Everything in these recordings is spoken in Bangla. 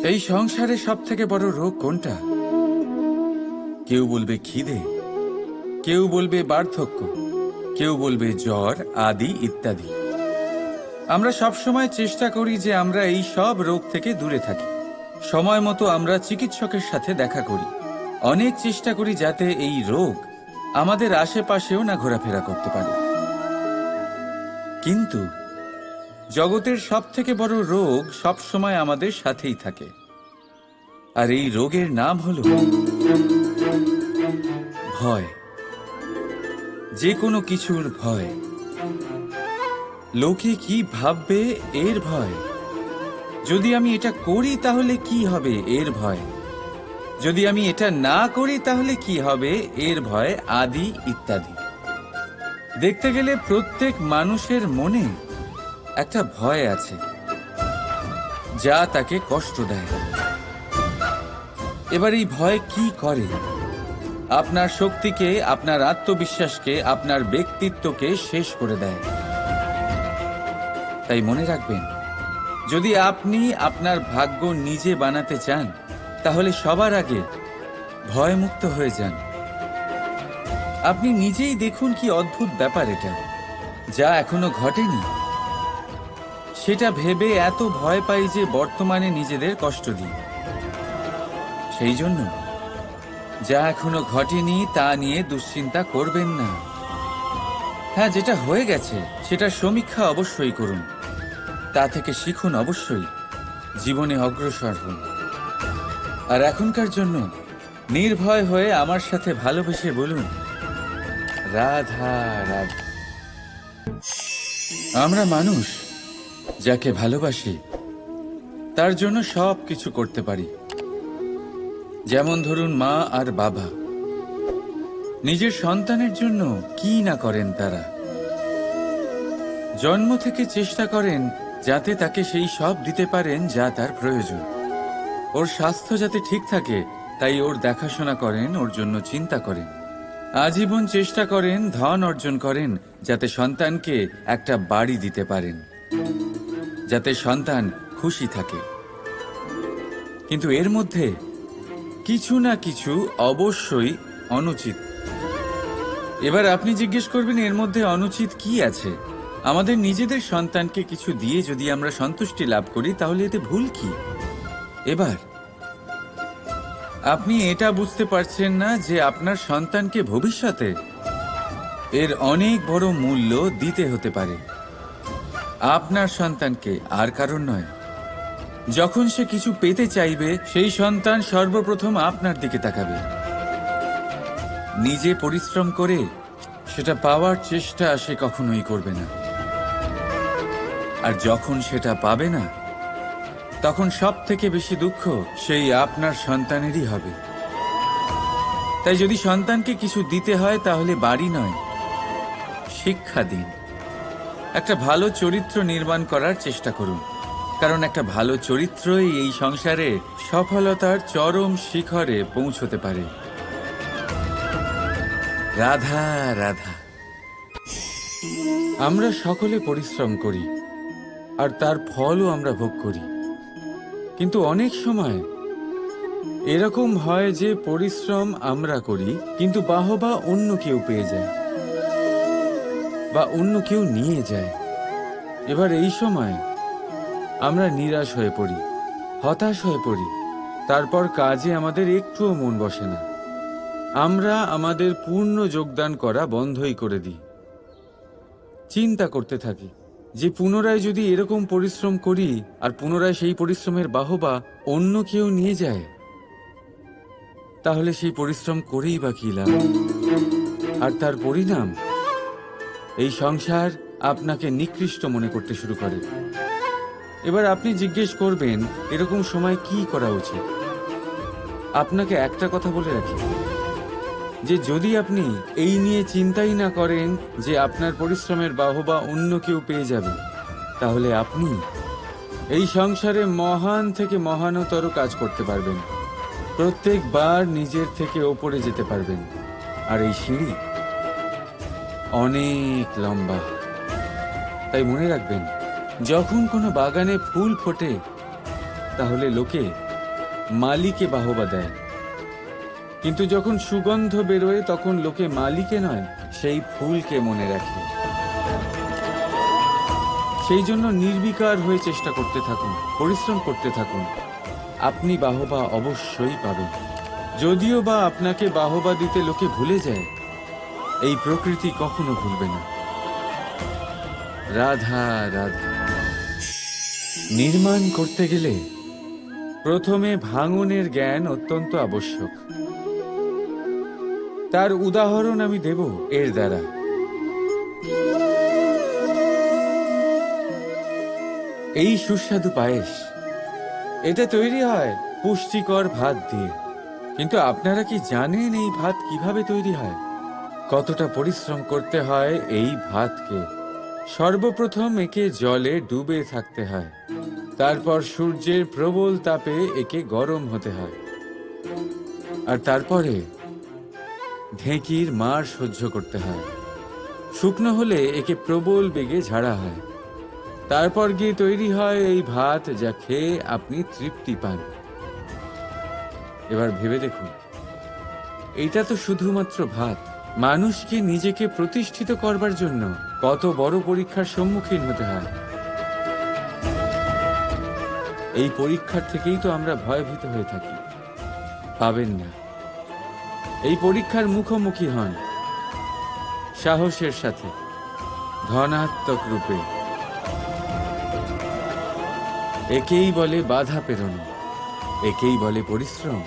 এই সংসারে সব থেকে বড় রোগ কোনটা? কেউ বলবে খিদে, কেউ বলবে বার্ধক্য, কেউ বলবে জ্বর আদি ইত্যাদি। আমরা সব সময় চেষ্টা করি যে আমরা এই সব রোগ থেকে দূরে থাকি। সময় মতো আমরা চিকিৎসকের সাথে দেখা করি। অনেক চেষ্টা করি যাতে এই রোগ আমাদের আশেপাশেও না ঘোরাফেরা করতে পারে। কিন্তু জগতের সব থেকে বড় রোগ সব সময় আমাদের সাথেই থাকে, আর এই রোগের নাম হল ভয়। যে কোনো কিছুর ভয়। লোকে কি ভাববে এর ভয়। যদি আমি এটা করি তাহলে কি হবে এর ভয়। যদি আমি এটা না করি তাহলে কি হবে এর ভয় আদি ইত্যাদি। দেখতে গেলে প্রত্যেক মানুষের মনে একটা ভয় আছে যা তাকে কষ্ট দেয়। এবার এই ভয় কি করে? আপনার শক্তিকে, আপনার আত্মবিশ্বাসকে, আপনার ব্যক্তিত্বকে শেষ করে দেয়। তাই মনে রাখবেন, যদি আপনি আপনার ভাগ্য নিজে বানাতে চান তাহলে সবার আগে ভয়মুক্ত হয়ে যান। আপনি নিজেই দেখুন কি অদ্ভুত ব্যাপার এটা, যা এখনো ঘটেনি সেটা ভেবে এত ভয় পাই যে বর্তমানে নিজেদের কষ্ট দিই। সেই জন্য যা এখনো ঘটেনি তা নিয়ে দুশ্চিন্তা করবেন না। হ্যাঁ, যেটা হয়ে গেছে সেটা সমীক্ষা অবশ্যই করুন, তা থেকে শিখুন, অবশ্যই জীবনে অগ্রসর হন। আর এখনকার জন্য নির্ভয় হয়ে আমার সাথে ভালোবেসে বলুন, রাধা রাধা। আমরা মানুষ যাকে ভালোবাসি তার জন্য সব কিছু করতে পারি। যেমন ধরুন, মা আর বাবা নিজের সন্তানের জন্য কি না করেন। তারা জন্ম থেকে চেষ্টা করেন যাতে তাকে সেই সব দিতে পারেন যা তার প্রয়োজন। ওর স্বাস্থ্য যাতে ঠিক থাকে তাই ওর দেখাশোনা করেন, ওর জন্য চিন্তা করেন। আজীবন চেষ্টা করেন, ধন অর্জন করেন যাতে সন্তানকে একটা বাড়ি দিতে পারেন, যাতে সন্তান খুশি থাকে। কিন্তু এর মধ্যে কিছু না কিছু অবশ্যই অনুচিত। এবার আপনি জিজ্ঞেস করবেন, এর মধ্যে অনুচিত কি আছে? আমাদের নিজেদের সন্তানকে কিছু দিয়ে যদি আমরা সন্তুষ্টি লাভ করি তাহলে এতে ভুল কি? এবার আপনি এটা বুঝতে পারছেন না যে আপনার সন্তানকে ভবিষ্যতে এর অনেক বড় মূল্য দিতে হতে পারে। আপনার সন্তানকে, আর কারণ নয়। যখন সে কিছু পেতে চাইবে সেই সন্তান সর্বপ্রথম আপনার দিকে তাকাবে। নিজে পরিশ্রম করে সেটা পাওয়ার চেষ্টা সে কখনোই করবে না। আর যখন সেটা পাবে না তখন সব থেকে বেশি দুঃখ সেই আপনার সন্তানেরই হবে। তাই যদি সন্তানকে কিছু দিতে হয় তাহলে বাড়ি নয়, শিক্ষা দিন। একটা ভালো চরিত্র নির্মাণ করার চেষ্টা করুন, কারণ একটা ভালো চরিত্রই এই সংসারে সফলতার চরম শিখরে পৌঁছতে পারে। রাধা রাধা। আমরা সকলে পরিশ্রম করি আর তার ফলও আমরা ভোগ করি। কিন্তু অনেক সময় এরকম হয় যে পরিশ্রম আমরা করি কিন্তু বাহবা অন্য কেউ পেয়ে যায় বা অন্য কেউ নিয়ে যায়। এবার এই সময় আমরা নিরাশ হয়ে পড়ি, হতাশ হয়ে পড়ি। তারপর কাজে আমাদের একটুও মন বসে না। আমরা আমাদের পূর্ণ যোগদান করা বন্ধই করে দিই। চিন্তা করতে থাকি যে পুনরায় যদি এরকম পরিশ্রম করি আর পুনরায় সেই পরিশ্রমের বাহবা অন্য কেউ নিয়ে যায় তাহলে সেই পরিশ্রম করেই বা কি লাভ? আর তার পরিণাম এই সংসার আপনাকে নিকৃষ্ট মনে করতে শুরু করে। এবার আপনি জিজ্ঞেস করবেন, এরকম সময় কি করা উচিত? আপনাকে একটা কথা বলে রাখি যে যদি আপনি এই নিয়ে চিন্তাই না করেন যে আপনার পরিশ্রমের বাহবা অন্য কেউ পেয়ে যাবে, তাহলে আপনি এই সংসারে মহান থেকে মহানতর কাজ করতে পারবেন। প্রত্যেকবার নিজের থেকে ওপরে যেতে পারবেন। আর এই সিঁড়ি অনেক লম্বা। তাই মনে রাখবেন, যখন কোনো বাগানে ফুল ফোটে তাহলে লোকে মালিকে বাহবা দেয়, কিন্তু যখন সুগন্ধ বেরোয় তখন লোকে মালিকে নয়, সেই ফুলকে মনে রাখে। সেই জন্য নির্বিকার হয়ে চেষ্টা করতে থাকুন, পরিশ্রম করতে থাকুন, আপনি বাহবা অবশ্যই পাবেন। যদিও বা আপনাকে বাহবা দিতে লোকে ভুলে যায়, এই প্রকৃতি কখনো ভুলবে না। রাধা রাধা। নির্মাণ করতে গেলে প্রথমে ভাঙনের জ্ঞান অত্যন্ত আবশ্যক। তার উদাহরণ আমি দেব এর দ্বারা। এই সুস্বাদু পায়েস, এটা তৈরি হয় পুষ্টিকর ভাত দিয়ে। কিন্তু আপনারা কি জানেন এই ভাত কিভাবে তৈরি হয়? কতটা পরিশ্রম করতে হয় এই ভাতকে? সর্বপ্রথম একে জলে ডুবে থাকতে হয়, তারপর সূর্যের প্রবল তাপে একে গরম হতে হয়, আর তারপরে ঢেঁকির মার সহ্য করতে হয়। শুকনো হলে একে প্রবল বেগে ঝাড়া হয়, তারপর গিয়ে তৈরি হয় এই ভাত, যা খেয়ে আপনি তৃপ্তি পান। এবার ভেবে দেখুন, এটা তো শুধুমাত্র ভাত। মানুষকে নিজেকে প্রতিষ্ঠিত করবার জন্য কত বড় পরীক্ষার সম্মুখীন হতে হয়। এই পরীক্ষার থেকেই তো আমরা ভয়ভীত হয়ে থাকি। পাবেন না। এই পরীক্ষার মুখোমুখি হন সাহসের সাথে, ধনাত্মক রূপে। একেই বলে বাধা পেরোনো, একেই বলে পরিশ্রম,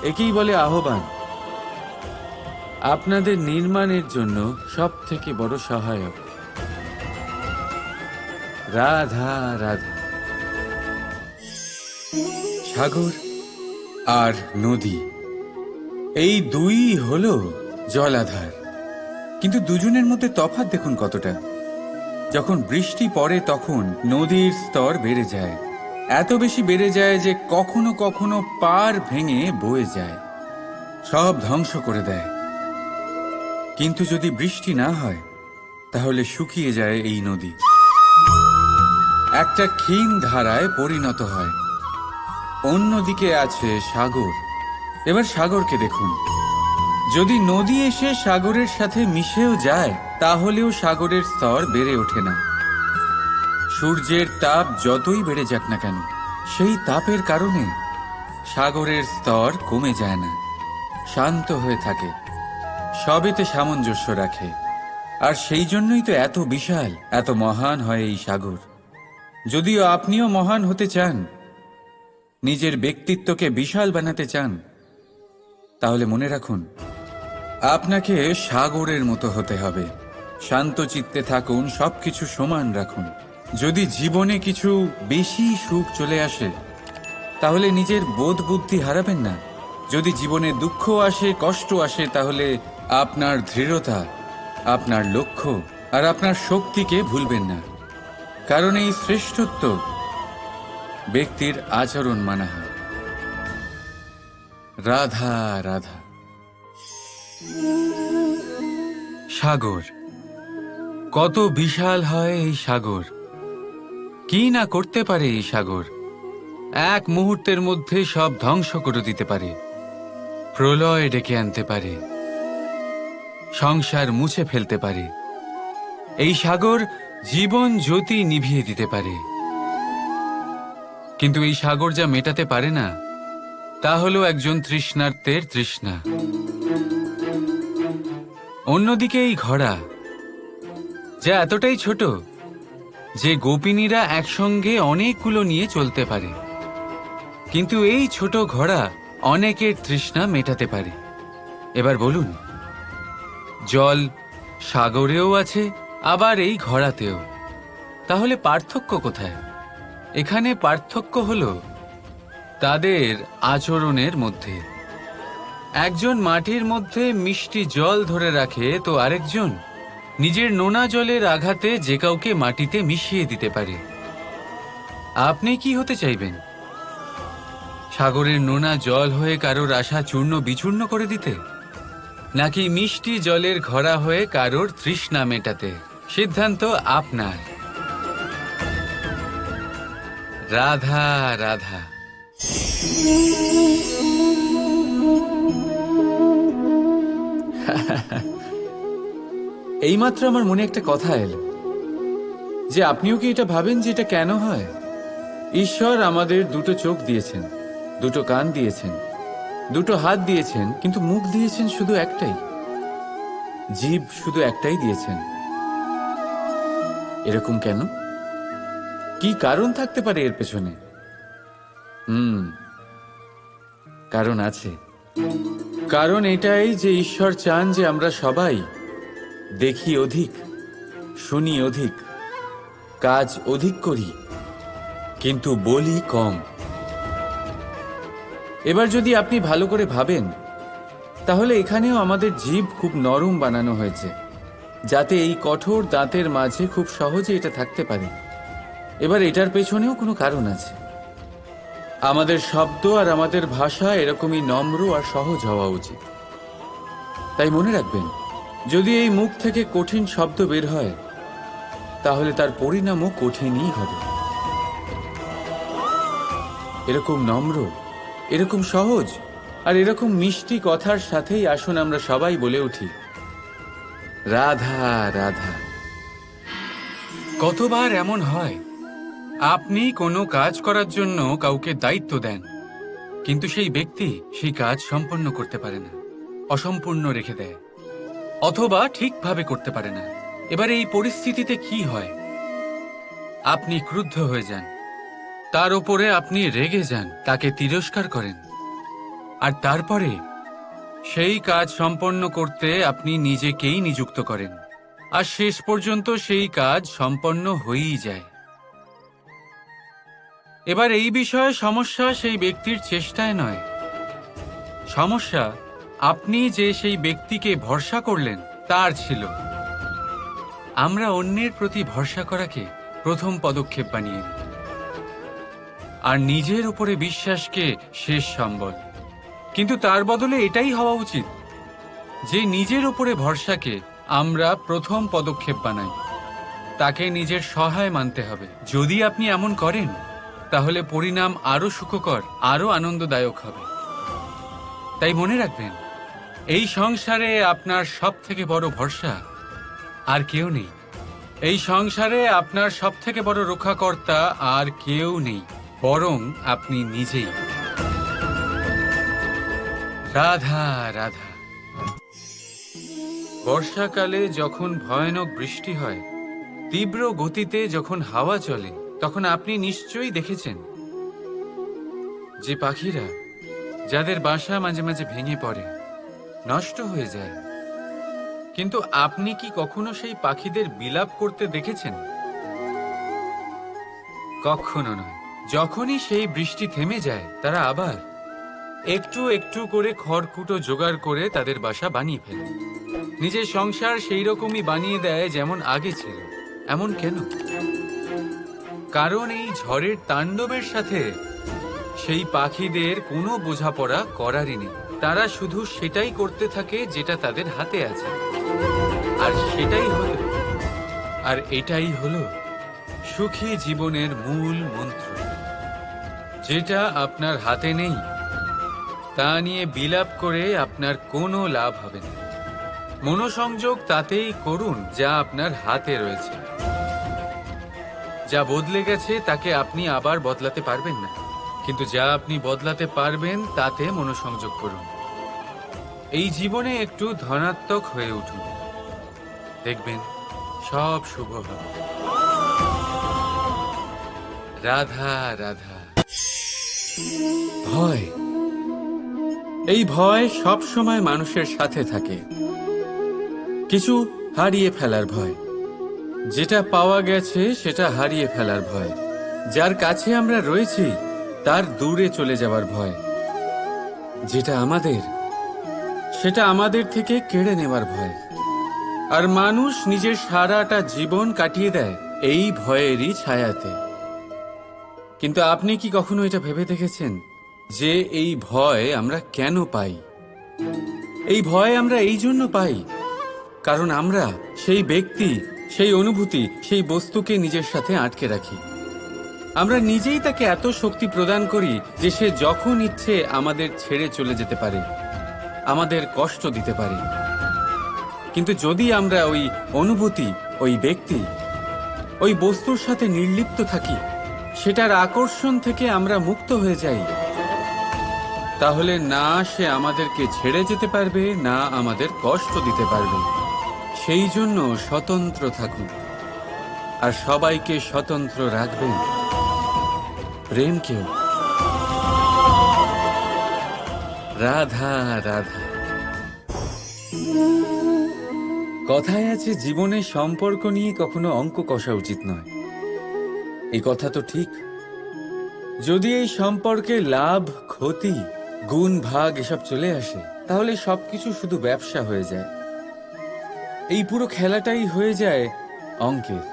একেই বলে আহ্বান। আপনাদের নির্মাণের জন্য সব থেকে বড় সহায়ক। রাধা রাধা। সাগর আর নদী, এই দুই হলো জলাধার, কিন্তু দুজনের মধ্যে তফাৎ দেখুন কতটা। যখন বৃষ্টি পড়ে তখন নদীর স্তর বেড়ে যায়, এত বেশি বেড়ে যায় যে কখনো কখনো পার ভেঙে বয়ে যায়, সব ধ্বংস করে দেয়। কিন্তু যদি বৃষ্টি না হয় তাহলে শুকিয়ে যায় এই নদী, একটা ক্ষীণ ধারায় পরিণত হয়। অন্যদিকে আছে সাগর। এবার সাগরকে দেখুন, যদি নদী এসে সাগরের সাথে মিশেও যায় তাহলেও সাগরের স্তর বেড়ে ওঠে না। সূর্যের তাপ যতই বেড়ে যাক না কেন, সেই তাপের কারণে সাগরের স্তর কমে যায় না, শান্ত হয়ে থাকে, সবেতে সামঞ্জস্য রাখে। আর সেই জন্যই তো এত বিশাল, এত মহান হয় এই সাগর। যদিও আপনিও মহান হতে চান, নিজের ব্যক্তিত্বকে বিশাল বানাতে চান, তাহলে মনে রাখুন, আপনাকে সাগরের মতো হতে হবে। শান্ত চিত্তে থাকুন, সবকিছু সমান রাখুন। যদি জীবনে কিছু বেশি সুখ চলে আসে তাহলে নিজের বোধ বুদ্ধি হারাবেন না। যদি জীবনে দুঃখ আসে, কষ্ট আসে, তাহলে আপনার দৃঢ়তা, আপনার লক্ষ্য আর আপনার শক্তিকে ভুলবেন না। কারণ এই শ্রেষ্ঠত্ব ব্যক্তির আচরণ মানা হয়। রাধা রাধা। সাগর, কত বিশাল হয় এই সাগর! কি না করতে পারে এই সাগর! এক মুহূর্তের মধ্যে সব ধ্বংস করে দিতে পারে, প্রলয় ডেকে আনতে পারে, সংসার মুছে ফেলতে পারে। এই সাগর জীবন জ্যোতি নিভিয়ে দিতে পারে। কিন্তু এই সাগর যা মেটাতে পারে না, তা হলো একজন তৃষ্ণার্তের তৃষ্ণা। অন্যদিকে এই ঘোড়া, যা এতটাই ছোট যে গোপিনীরা একসঙ্গে অনেকগুলো নিয়ে চলতে পারে, কিন্তু এই ছোট ঘোড়া অনেকের তৃষ্ণা মেটাতে পারে। এবার বলুন, জল সাগরেও আছে, আবার এই ঘোড়াতেও। তাহলে পার্থক্য কোথায়? এখানে পার্থক্য হলো তাদের আচরণের মধ্যে। একজন মাটির মধ্যে মিষ্টি জল ধরে রাখে, তো আরেকজন নিজের নোনা জলের আঘাতে যে কাউকে মাটিতে মিশিয়ে দিতে পারে। আপনি কি হতে চাইবেন? সাগরের নোনা জল হয়ে কারোর আশা চূর্ণ বিচূর্ণ করে দিতে, নাকি মিষ্টি জলের ঘোড়া হয়ে কারোর তৃষ্ণা মেটাতে? সিদ্ধান্ত আপনার। রাধা রাধা। এইমাত্র আমার মনে একটা কথা এলো যে আপনিও কি এটা ভাবেন যে এটা কেন হয়? ঈশ্বর আমাদের দুটো চোখ দিয়েছেন, দুটো কান দিয়েছেন, দুটো হাত দিয়েছেন, কিন্তু মুখ দিয়েছেন শুধু একটাই, জিভ শুধু একটাই দিয়েছেন। এরকম কেন? কি কারণ থাকতে পারে এর পেছনে? কারণ আছে। কারণ এটাই যে ঈশ্বর চান যে আমরা সবাই দেখি অধিক, শুনি অধিক, কাজ অধিক করি, কিন্তু বলি কম। এবার যদি আপনি ভালো করে ভাবেন, তাহলে এখানেও আমাদের জিভ খুব নরম বানানো হয়েছে, যাতে এই কঠোর দাঁতের মাঝে খুব সহজে এটা থাকতে পারে। এবার এটার পেছনেও কোনো কারণ আছে। আমাদের শব্দ আর আমাদের ভাষা এরকমই নম্র আর সহজ হওয়া উচিত। তাই মনে রাখবেন, যদি এই মুখ থেকে কঠিন শব্দ বের হয়, তাহলে তার পরিণামও কঠিনই হবে। এরকম নম্র, এরকম সহজ আর এরকম মিষ্টি কথার সাথেই আসুন আমরা সবাই বলে উঠি, রাধা রাধা। কতবার এমন হয়, আপনি কোনো কাজ করার জন্য কাউকে দায়িত্ব দেন, কিন্তু সেই ব্যক্তি সেই কাজ সম্পন্ন করতে পারে না, অসম্পূর্ণ রেখে দেয়, অথবা ঠিকভাবে করতে পারে না। এবার এই পরিস্থিতিতে কি হয়? আপনি ক্রুদ্ধ হয়ে যান, তার উপরে আপনি রেগে যান, তাকে তিরস্কার করেন, আর তারপরে সেই কাজ সম্পন্ন করতে আপনি নিজেকেই নিযুক্ত করেন, আর শেষ পর্যন্ত সেই কাজ সম্পন্ন হয়েই যায়। এবার এই বিষয়ে সমস্যা সেই ব্যক্তির চেষ্টায় নয়, সমস্যা আপনি যে সেই ব্যক্তিকে ভরসা করলেন তার ছিল। আমরা অন্যের প্রতি ভরসা করাকে প্রথম পদক্ষেপ বানিয়ে নিই, আর নিজের উপরে বিশ্বাসকে শেষ সম্বল। কিন্তু তার বদলে এটাই হওয়া উচিত যে নিজের উপরে ভরসাকে আমরা প্রথম পদক্ষেপ বানাই, তাকে নিজের সহায় মানতে হবে। যদি আপনি এমন করেন, তাহলে পরিণাম আরো সুখকর, আরো আনন্দদায়ক হবে। তাই মনে রাখবেন, এই সংসারে আপনার সব থেকে বড় ভরসা আর কেউ নেই। এই সংসারে আপনার সব থেকে বড় রক্ষাকর্তা আর কেউ নেই, বরং আপনি নিজেই। রাধা রাধা। বর্ষাকালে যখন ভয়ানক বৃষ্টি হয়, তীব্র গতিতে যখন হাওয়া চলে, তখন আপনি নিশ্চয়ই দেখেছেন যে পাখিরা, যাদের বাসা মাঝে মাঝে ভেঙে পড়ে, নষ্ট হয়ে যায়। কিন্তু আপনি কি কখনো সেই পাখিদের বিলাপ করতে দেখেছেন? কখনো নয়। যখনই সেই বৃষ্টি থেমে যায়, তারা আবার একটু একটু করে খড়কুটো জোগাড় করে তাদের বাসা বানিয়ে ফেলে, নিজের সংসার সেই রকমই বানিয়ে দেয় যেমন আগে ছিল। এমন কেন? কারণ এই ঝড়ের তাণ্ডবের সাথে সেই পাখিদের কোনো বোঝাপড়া করারই নেই। তারা শুধু সেটাই করতে থাকে যেটা তাদের হাতে আছে, আর এটাই হলো সুখী জীবনের মূল মন্ত্র। যেটা আপনার হাতে নেই, তা নিয়ে বিলাপ করে আপনার কোনো লাভ হবে না। মনোসংযোগ তাতেই করুন যা আপনার হাতে রয়েছে। যা বদলে গেছে তাকে আপনি আবার বদলাতে পারবেন না, কিন্তু যা আপনি বদলাতে পারবেন তাতে মনোসংযোগ করুন। এই জীবনে একটু ধনাত্মক হয়ে উঠুন, দেখবেন সব শুভ হবে। রাধা রাধা। ভয়, এই ভয় সব সময় মানুষের সাথে থাকে। কিছু হারিয়ে ফেলার ভয়, যেটা পাওয়া গেছে সেটা হারিয়ে ফেলার ভয়, যার কাছে আমরা রয়েছি তার দূরে চলে যাওয়ার ভয়, যেটা আমাদের সেটা আমাদের থেকে কেড়ে নেওয়ার ভয়। আর মানুষ নিজের সারাটা জীবন কাটিয়ে দেয় এই ভয়েরই ছায়াতে। কিন্তু আপনি কি কখনো এটা ভেবে দেখেছেন যে এই ভয় আমরা কেন পাই? এই ভয় আমরা এই জন্য পাই কারণ আমরা সেই ব্যক্তি, সেই অনুভূতি, সেই বস্তুকে নিজের সাথে আটকে রাখি। আমরা নিজেই তাকে এত শক্তি প্রদান করি যে সে যখন ইচ্ছে আমাদের ছেড়ে চলে যেতে পারে, আমাদের কষ্ট দিতে পারে। কিন্তু যদি আমরা ওই অনুভূতি, ওই ব্যক্তি, ওই বস্তুর সাথে নির্লিপ্ত থাকি, সেটার আকর্ষণ থেকে আমরা মুক্ত হয়ে যাই, তাহলে না সে আমাদেরকে ছেড়ে যেতে পারবে, না আমাদের কষ্ট দিতে পারবে। সেই জন্য স্বতন্ত্র থাকুন, আর সবাইকে স্বতন্ত্র রাখবেন, প্রেমকেও। রাধা রাধা। কথায় আছে, জীবনে সম্পর্ক নিয়ে কখনো অঙ্ক কষা উচিত নয়। এই কথা তো ঠিক। যদি এই সম্পর্কে লাভ, ক্ষতি, গুণ, ভাগ এসব চলে আসে, তাহলে সবকিছু শুধু ব্যবসা হয়ে যায়। এই পুরো খেলাটাই হয়ে যায় অঙ্কের।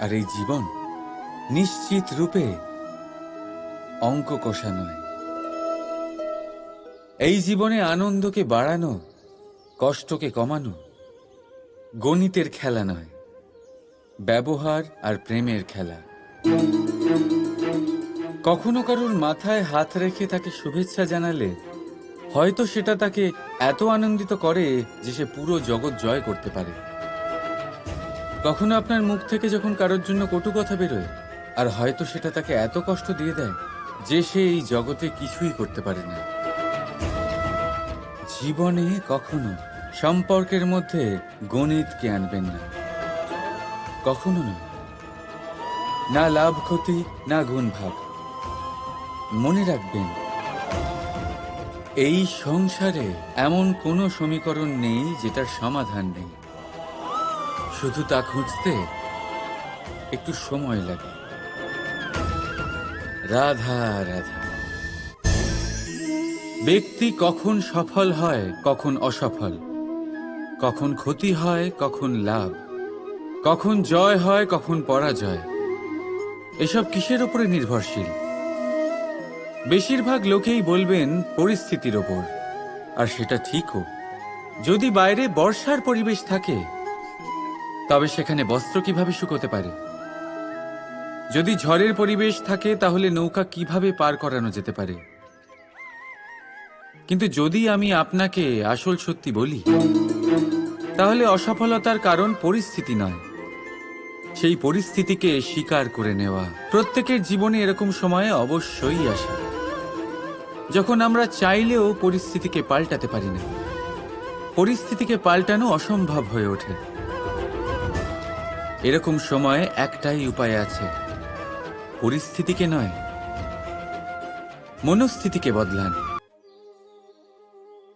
আর এই জীবন নিশ্চিত রূপে অঙ্ক কষা নয়। এই জীবনে আনন্দকে বাড়ানো, কষ্টকে কমানো গণিতের খেলা নয়, ব্যবহার আর প্রেমের খেলা। কখনো কারোর মাথায় হাত রেখে তাকে শুভেচ্ছা জানালে হয়তো সেটা তাকে এত আনন্দিত করে যে সে পুরো জগৎ জয় করতে পারে। কখনো আপনার মুখ থেকে যখন কারোর জন্য কটু কথা বেরোয়, আর হয়তো সেটা তাকে এত কষ্ট দিয়ে দেয় যে সে এই জগতে কিছুই করতে পারে না। জীবনে কখনো সম্পর্কের মধ্যে গণিতকে আনবেন না, কখনো না। না লাভ ক্ষতি, না গুণ ভাগ। মনে রাখবেন, এই সংসারে এমন কোনো সমীকরণ নেই যেটার সমাধান নেই। শুধু তা খুঁজতে একটু সময় লাগে। রাধা রাধা। ব্যক্তি কখন সফল হয়, কখন অসফল, কখন ক্ষতি হয়, কখন লাভ, কখন জয় হয়, কখন পরাজয়, এসব কিসের উপরে নির্ভরশীল? বেশিরভাগ লোকেই বলবেন পরিস্থিতির ওপর। আর সেটা ঠিকও। যদি বাইরে বর্ষার পরিবেশ থাকে, তবে সেখানে বস্ত্র কিভাবে শুকোতে পারে? যদি ঝড়ের পরিবেশ থাকে, তাহলে নৌকা কিভাবে পার করানো যেতে পারে? কিন্তু যদি আমি আপনাকে আসল সত্যি বলি, তাহলে অসফলতার কারণ পরিস্থিতি নয়, সেই পরিস্থিতিকে স্বীকার করে নেওয়া। প্রত্যেকের জীবনে এরকম সময় অবশ্যই আসে যখন আমরা চাইলেও পরিস্থিতিকে পাল্টাতে পারি না। পরিস্থিতিকে পাল্টানো অসম্ভব হয়ে ওঠে। এরকম সময় একটাই উপায় আছে, পরিস্থিতিকে নয়, মনস্থিতিকে বদলান।